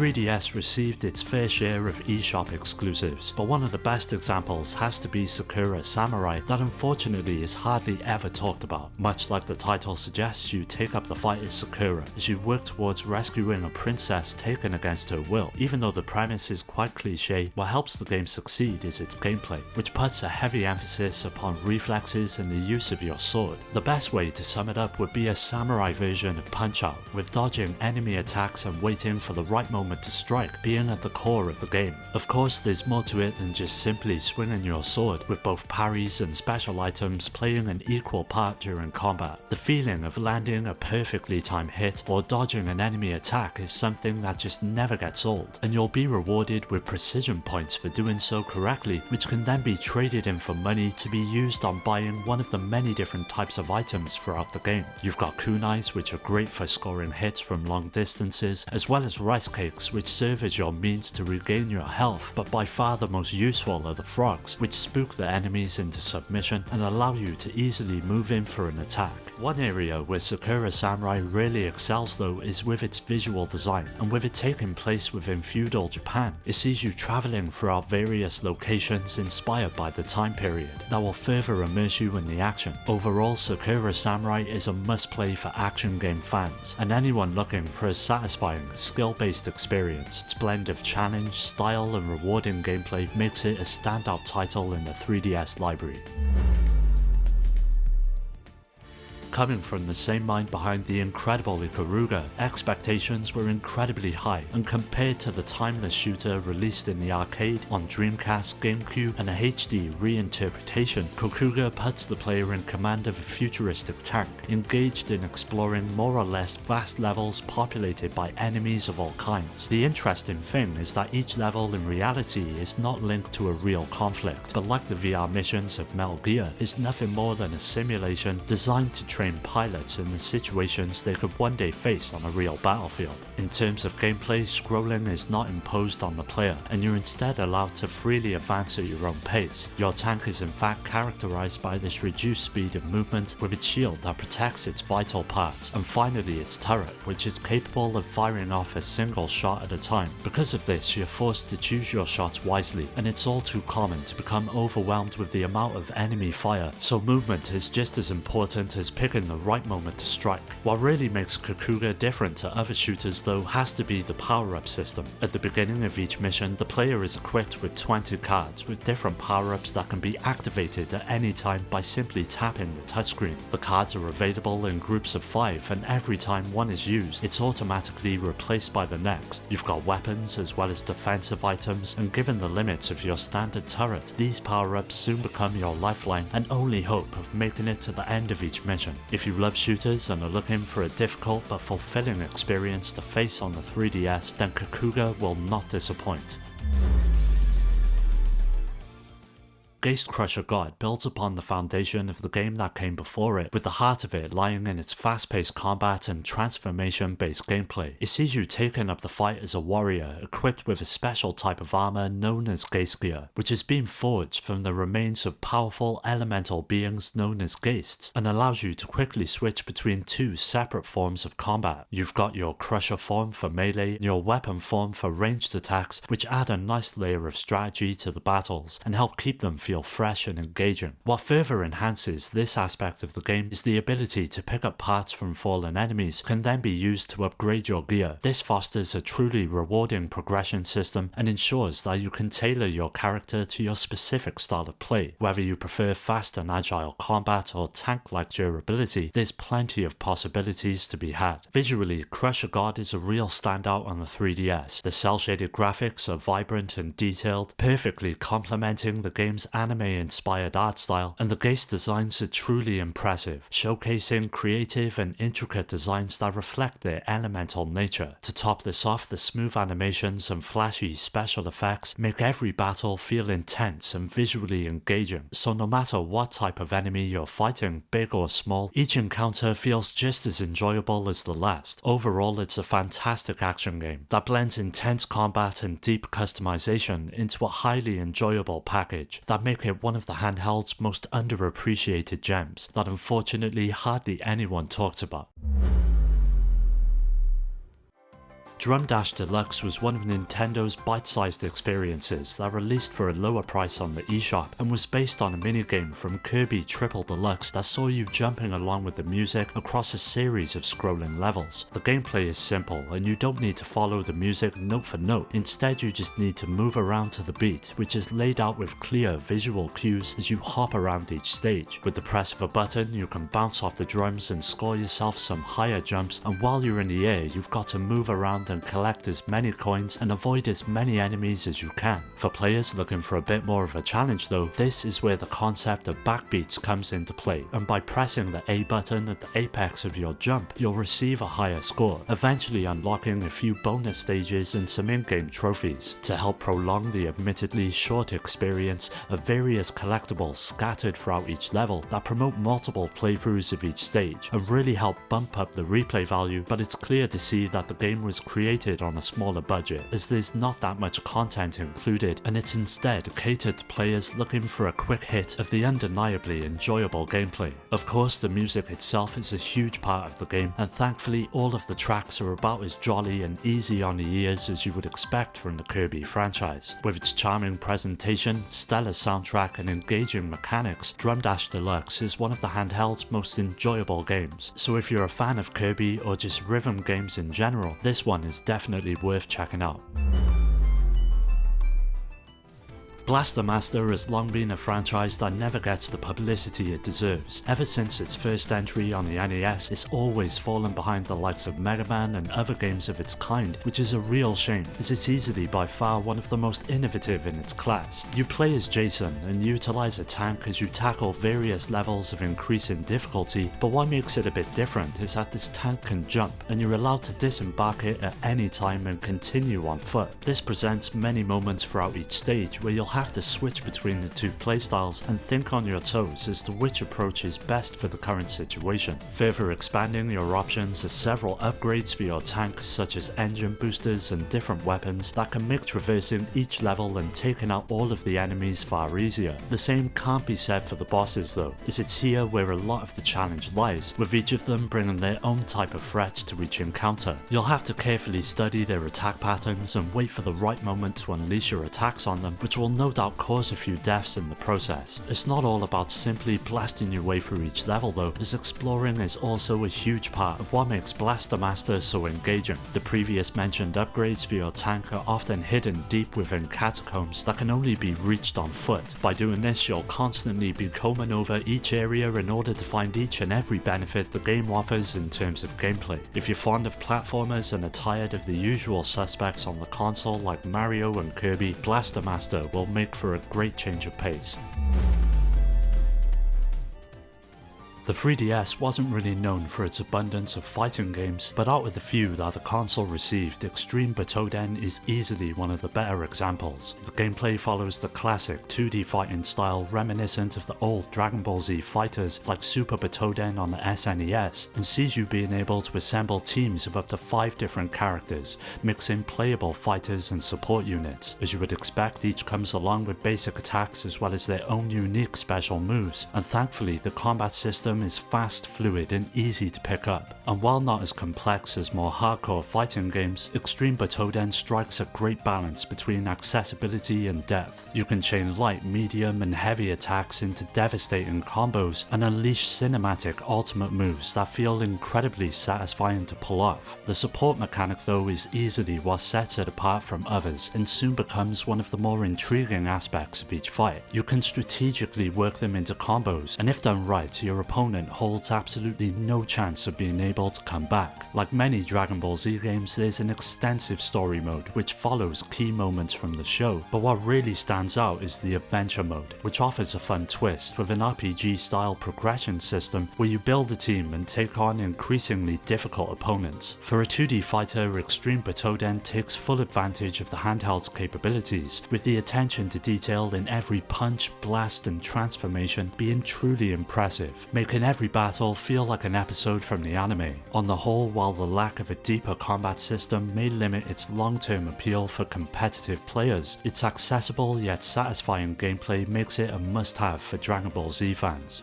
3DS received its fair share of eShop exclusives, but one of the best examples has to be Sakura Samurai that unfortunately is hardly ever talked about. Much like the title suggests, you take up the fight as Sakura as you work towards rescuing a princess taken against her will. Even though the premise is quite cliche, what helps the game succeed is its gameplay, which puts a heavy emphasis upon reflexes and the use of your sword. The best way to sum it up would be a samurai version of Punch-Out, with dodging enemy attacks and waiting for the right moment to strike being at the core of the game. Of course, there's more to it than just simply swinging your sword, with both parries and special items playing an equal part during combat. The feeling of landing a perfectly timed hit or dodging an enemy attack is something that just never gets old, and you'll be rewarded with precision points for doing so correctly, which can then be traded in for money to be used on buying one of the many different types of items throughout the game. You've got kunais, which are great for scoring hits from long distances, as well as rice cakes, which serve as your means to regain your health, but by far the most useful are the frogs, which spook the enemies into submission and allow you to easily move in for an attack. One area where Sakura Samurai really excels though is with its visual design, and with it taking place within feudal Japan, it sees you travelling throughout various locations inspired by the time period that will further immerse you in the action. Overall, Sakura Samurai is a must-play for action game fans, and anyone looking for a satisfying, skill-based experience. Its blend of challenge, style and rewarding gameplay makes it a standout title in the 3DS library. Coming from the same mind behind the incredible Ikaruga, expectations were incredibly high, and compared to the timeless shooter released in the arcade, on Dreamcast, GameCube and a HD reinterpretation, Kokuga puts the player in command of a futuristic tank, engaged in exploring more or less vast levels populated by enemies of all kinds. The interesting thing is that each level in reality is not linked to a real conflict, but like the VR missions of Metal Gear, is nothing more than a simulation designed to train pilots in the situations they could one day face on a real battlefield. In terms of gameplay, scrolling is not imposed on the player, and you're instead allowed to freely advance at your own pace. Your tank is in fact characterized by this reduced speed of movement, with its shield that protects its vital parts, and finally its turret, which is capable of firing off a single shot at a time. Because of this, you're forced to choose your shots wisely, and it's all too common to become overwhelmed with the amount of enemy fire, so movement is just as important as picking the right moment to strike. What really makes Kokuga different to other shooters though has to be the power-up system. At the beginning of each mission, the player is equipped with 20 cards with different power-ups that can be activated at any time by simply tapping the touchscreen. The cards are available in groups of 5, and every time one is used, it's automatically replaced by the next. You've got weapons as well as defensive items, and given the limits of your standard turret, these power-ups soon become your lifeline and only hope of making it to the end of each mission. If you love shooters and are looking for a difficult but fulfilling experience to face on the 3DS, then Kokuga will not disappoint. Gatecrusher God builds upon the foundation of the game that came before it, with the heart of it lying in its fast-paced combat and transformation-based gameplay. It sees you taking up the fight as a warrior, equipped with a special type of armor known as Geistgear, which has been forged from the remains of powerful elemental beings known as Geists, and allows you to quickly switch between two separate forms of combat. You've got your Crusher form for melee, and your weapon form for ranged attacks, which add a nice layer of strategy to the battles, and help keep them feel fresh and engaging. What further enhances this aspect of the game is the ability to pick up parts from fallen enemies can then be used to upgrade your gear. This fosters a truly rewarding progression system and ensures that you can tailor your character to your specific style of play. Whether you prefer fast and agile combat or tank-like durability, there's plenty of possibilities to be had. Visually, Crusher God is a real standout on the 3DS. The cel-shaded graphics are vibrant and detailed, perfectly complementing the game's anime-inspired art style, and the Geist designs are truly impressive, showcasing creative and intricate designs that reflect their elemental nature. To top this off, the smooth animations and flashy special effects make every battle feel intense and visually engaging, so no matter what type of enemy you're fighting, big or small, each encounter feels just as enjoyable as the last. Overall, it's a fantastic action game that blends intense combat and deep customization into a highly enjoyable package that make it one of the handheld's most underappreciated gems that unfortunately hardly anyone talks about. Drum Dash Deluxe was one of Nintendo's bite-sized experiences that released for a lower price on the eShop and was based on a minigame from Kirby Triple Deluxe that saw you jumping along with the music across a series of scrolling levels. The gameplay is simple and you don't need to follow the music note for note. Instead, you just need to move around to the beat, which is laid out with clear visual cues as you hop around each stage. With the press of a button, you can bounce off the drums and score yourself some higher jumps, and while you're in the air, you've got to move around and collect as many coins and avoid as many enemies as you can. For players looking for a bit more of a challenge though, this is where the concept of backbeats comes into play, and by pressing the A button at the apex of your jump, you'll receive a higher score, eventually unlocking a few bonus stages and some in-game trophies. To help prolong the admittedly short experience of various collectibles scattered throughout each level that promote multiple playthroughs of each stage and really help bump up the replay value, but it's clear to see that the game was created on a smaller budget, as there's not that much content included, and it's instead catered to players looking for a quick hit of the undeniably enjoyable gameplay. Of course, the music itself is a huge part of the game, and thankfully all of the tracks are about as jolly and easy on the ears as you would expect from the Kirby franchise. With its charming presentation, stellar soundtrack and engaging mechanics, Drum Dash Deluxe is one of the handheld's most enjoyable games, so if you're a fan of Kirby or just rhythm games in general, this one is definitely worth checking out. Blaster Master has long been a franchise that never gets the publicity it deserves. Ever since its first entry on the NES, it's always fallen behind the likes of Mega Man and other games of its kind, which is a real shame, as it's easily by far one of the most innovative in its class. You play as Jason and utilize a tank as you tackle various levels of increasing difficulty, but what makes it a bit different is that this tank can jump, and you're allowed to disembark it at any time and continue on foot. This presents many moments throughout each stage where you'll have to switch between the two playstyles and think on your toes as to which approach is best for the current situation. Further expanding your options are several upgrades for your tank, such as engine boosters and different weapons that can make traversing each level and taking out all of the enemies far easier. The same can't be said for the bosses though, as it's here where a lot of the challenge lies, with each of them bringing their own type of threat to each encounter. You'll have to carefully study their attack patterns and wait for the right moment to unleash your attacks on them, which will no doubt cause a few deaths in the process. It's not all about simply blasting your way through each level though, as exploring is also a huge part of what makes Blaster Master so engaging. The previous mentioned upgrades for your tank are often hidden deep within catacombs that can only be reached on foot. By doing this, you'll constantly be combing over each area in order to find each and every benefit the game offers in terms of gameplay. If you're fond of platformers and are tired of the usual suspects on the console like Mario and Kirby, Blaster Master will make for a great change of pace. The 3DS wasn't really known for its abundance of fighting games, but out of the few that the console received, Extreme Butoden is easily one of the better examples. The gameplay follows the classic 2D fighting style reminiscent of the old Dragon Ball Z fighters like Super Butoden on the SNES, and sees you being able to assemble teams of up to 5 different characters, mixing playable fighters and support units. As you would expect, each comes along with basic attacks as well as their own unique special moves, and thankfully the combat system is fast, fluid and easy to pick up. And while not as complex as more hardcore fighting games, Extreme Butoden strikes a great balance between accessibility and depth. You can chain light, medium and heavy attacks into devastating combos and unleash cinematic ultimate moves that feel incredibly satisfying to pull off. The support mechanic though is easily what sets it apart from others and soon becomes one of the more intriguing aspects of each fight. You can strategically work them into combos, and if done right, your opponent holds absolutely no chance of being able to come back. Like many Dragon Ball Z games, there's an extensive story mode which follows key moments from the show, but what really stands out is the adventure mode, which offers a fun twist with an RPG style progression system where you build a team and take on increasingly difficult opponents. For a 2D fighter, Extreme Butoden takes full advantage of the handheld's capabilities, with the attention to detail in every punch, blast and transformation being truly impressive, making every battle feel like an episode from the anime. On the whole, while the lack of a deeper combat system may limit its long-term appeal for competitive players, its accessible yet satisfying gameplay makes it a must-have for Dragon Ball Z fans.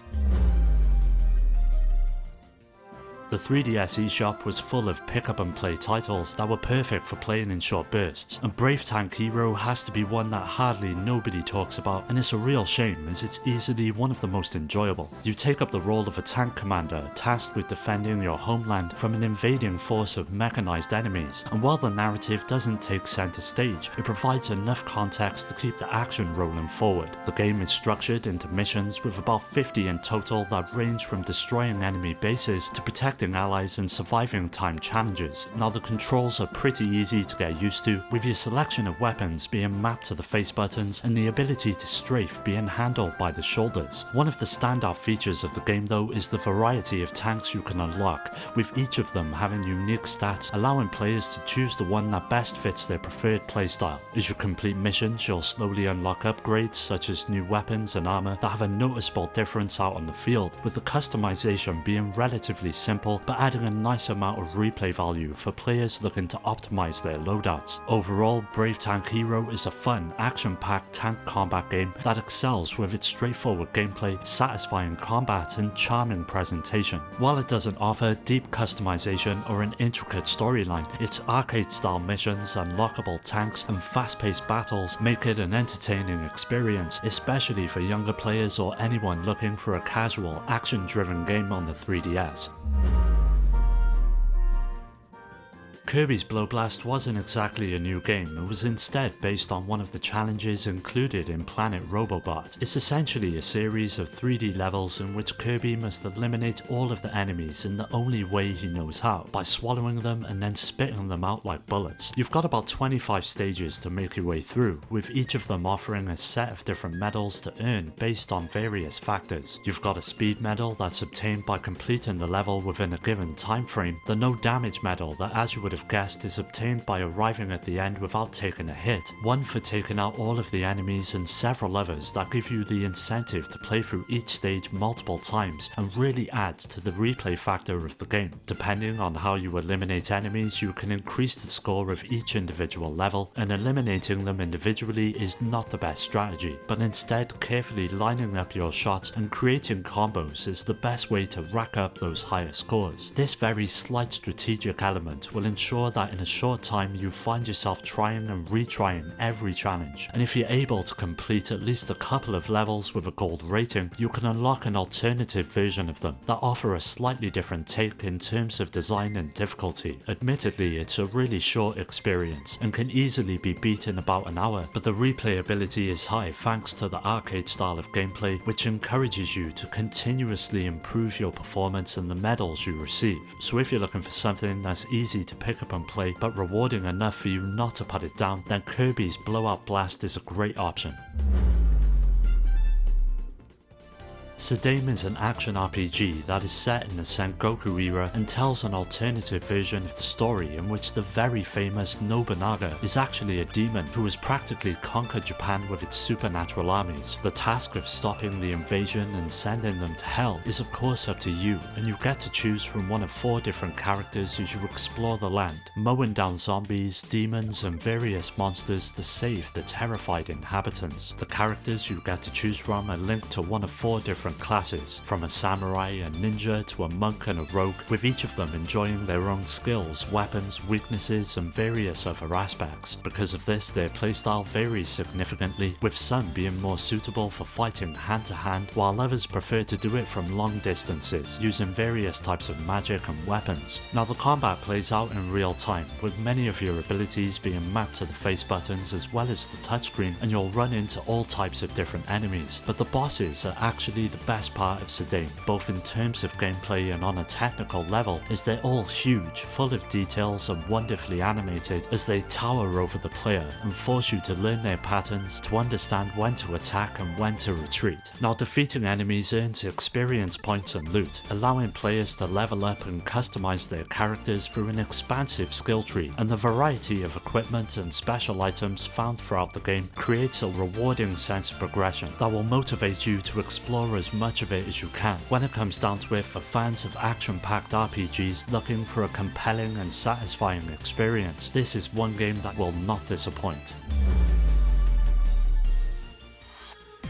The 3DS eShop was full of pick-up-and-play titles that were perfect for playing in short bursts, and Brave Tank Hero has to be one that hardly nobody talks about, and it's a real shame as it's easily one of the most enjoyable. You take up the role of a tank commander tasked with defending your homeland from an invading force of mechanized enemies, and while the narrative doesn't take center stage, it provides enough context to keep the action rolling forward. The game is structured into missions with about 50 in total that range from destroying enemy bases to protecting allies and surviving time challenges. Now the controls are pretty easy to get used to, with your selection of weapons being mapped to the face buttons and the ability to strafe being handled by the shoulders. One of the standout features of the game though is the variety of tanks you can unlock, with each of them having unique stats allowing players to choose the one that best fits their preferred playstyle. As you complete missions, you'll slowly unlock upgrades such as new weapons and armor that have a noticeable difference out on the field, with the customization being relatively simple but adding a nice amount of replay value for players looking to optimize their loadouts. Overall, Brave Tank Hero is a fun, action-packed tank combat game that excels with its straightforward gameplay, satisfying combat and charming presentation. While it doesn't offer deep customization or an intricate storyline, its arcade-style missions, unlockable tanks and fast-paced battles make it an entertaining experience, especially for younger players or anyone looking for a casual, action-driven game on the 3DS. Kirby's Blow Blast wasn't exactly a new game, it was instead based on one of the challenges included in Planet Robobot. It's essentially a series of 3D levels in which Kirby must eliminate all of the enemies in the only way he knows how, by swallowing them and then spitting them out like bullets. You've got about 25 stages to make your way through, with each of them offering a set of different medals to earn based on various factors. You've got a speed medal that's obtained by completing the level within a given time frame, the no damage medal that, as you would have guessed, is obtained by arriving at the end without taking a hit, one for taking out all of the enemies, and several others that give you the incentive to play through each stage multiple times and really adds to the replay factor of the game. Depending on how you eliminate enemies, you can increase the score of each individual level, and eliminating them individually is not the best strategy, but instead carefully lining up your shots and creating combos is the best way to rack up those higher scores. This very slight strategic element will ensure that in a short time you find yourself trying and retrying every challenge, and if you're able to complete at least a couple of levels with a gold rating, you can unlock an alternative version of them that offer a slightly different take in terms of design and difficulty. Admittedly, it's a really short experience and can easily be beat in about an hour, but the replayability is high thanks to the arcade style of gameplay, which encourages you to continuously improve your performance and the medals you receive. So if you're looking for something that's easy to pick up and play but rewarding enough for you not to put it down, then Kirby's Blowout Blast is a great option. Sedame is an action RPG that is set in the Sengoku era and tells an alternative version of the story in which the very famous Nobunaga is actually a demon who has practically conquered Japan with its supernatural armies. The task of stopping the invasion and sending them to hell is of course up to you, and you get to choose from one of 4 different characters as you explore the land, mowing down zombies, demons and various monsters to save the terrified inhabitants. The characters you get to choose from are linked to one of 4 different classes, from a samurai, a ninja to a monk and a rogue, with each of them enjoying their own skills, weapons, weaknesses and various other aspects. Because of this, their playstyle varies significantly, with some being more suitable for fighting hand to hand, while others prefer to do it from long distances, using various types of magic and weapons. Now the combat plays out in real time, with many of your abilities being mapped to the face buttons as well as the touchscreen, and you'll run into all types of different enemies, but the bosses are actually the best part of Sedame, both in terms of gameplay and on a technical level, as they're all huge, full of details and wonderfully animated as they tower over the player and force you to learn their patterns to understand when to attack and when to retreat. Now defeating enemies earns experience points and loot, allowing players to level up and customize their characters through an expansive skill tree, and the variety of equipment and special items found throughout the game creates a rewarding sense of progression that will motivate you to explore as much of it as you can. When it comes down to it, for fans of action-packed RPGs looking for a compelling and satisfying experience, this is one game that will not disappoint.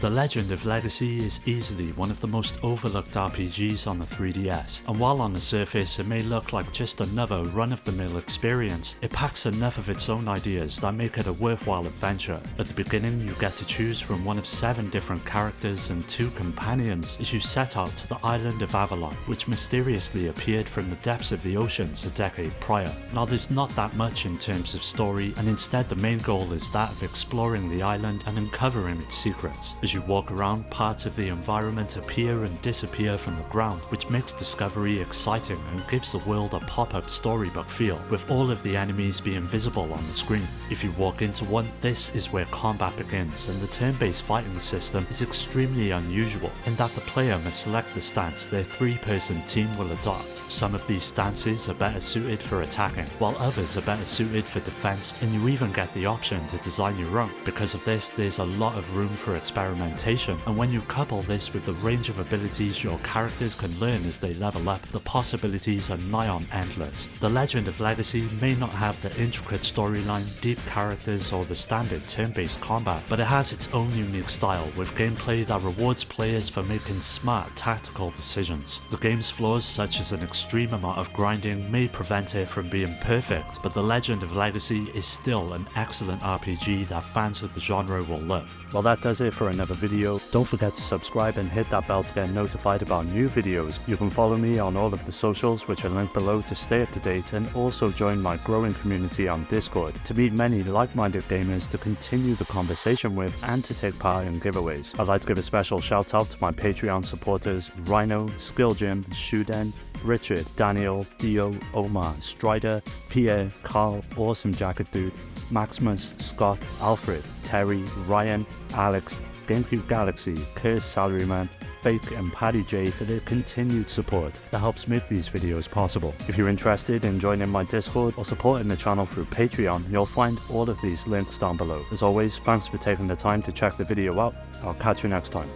The Legend of Legacy is easily one of the most overlooked RPGs on the 3DS, and while on the surface it may look like just another run-of-the-mill experience, it packs enough of its own ideas that make it a worthwhile adventure. At the beginning you get to choose from one of 7 different characters and 2 companions as you set out to the island of Avalon, which mysteriously appeared from the depths of the oceans a decade prior. Now there's not that much in terms of story, and instead the main goal is that of exploring the island and uncovering its secrets. As you walk around, parts of the environment appear and disappear from the ground, which makes discovery exciting and gives the world a pop-up storybook feel, with all of the enemies being visible on the screen. If you walk into one, this is where combat begins, and the turn-based fighting system is extremely unusual in that the player must select the stance their 3-person team will adopt. Some of these stances are better suited for attacking, while others are better suited for defense, and you even get the option to design your own. Because of this, there's a lot of room for experimentation, and when you couple this with the range of abilities your characters can learn as they level up, the possibilities are nigh on endless. The Legend of Legacy may not have the intricate storyline, deep characters, or the standard turn-based combat, but it has its own unique style, with gameplay that rewards players for making smart, tactical decisions. The game's flaws, such as an extreme amount of grinding, may prevent it from being perfect, but The Legend of Legacy is still an excellent RPG that fans of the genre will love. Well, that does it for another video. Don't forget to subscribe and hit that bell to get notified about new videos. You can follow me on all of the socials, which are linked below, to stay up to date, and also join my growing community on Discord to meet many like-minded gamers to continue the conversation with and to take part in giveaways. I'd like to give a special shout out to my Patreon supporters: Rhino, Skill Jim, Shuden, Richard, Daniel, Dio, Omar, Strider, Pierre, Carl, Awesome Jacket Dude, Maximus, Scott, Alfred, Terry, Ryan, Alex, GameCube Galaxy, Curse Salaryman, Fake, and Paddy J for their continued support that helps make these videos possible. If you're interested in joining my Discord or supporting the channel through Patreon, you'll find all of these links down below. As always, thanks for taking the time to check the video out. I'll catch you next time.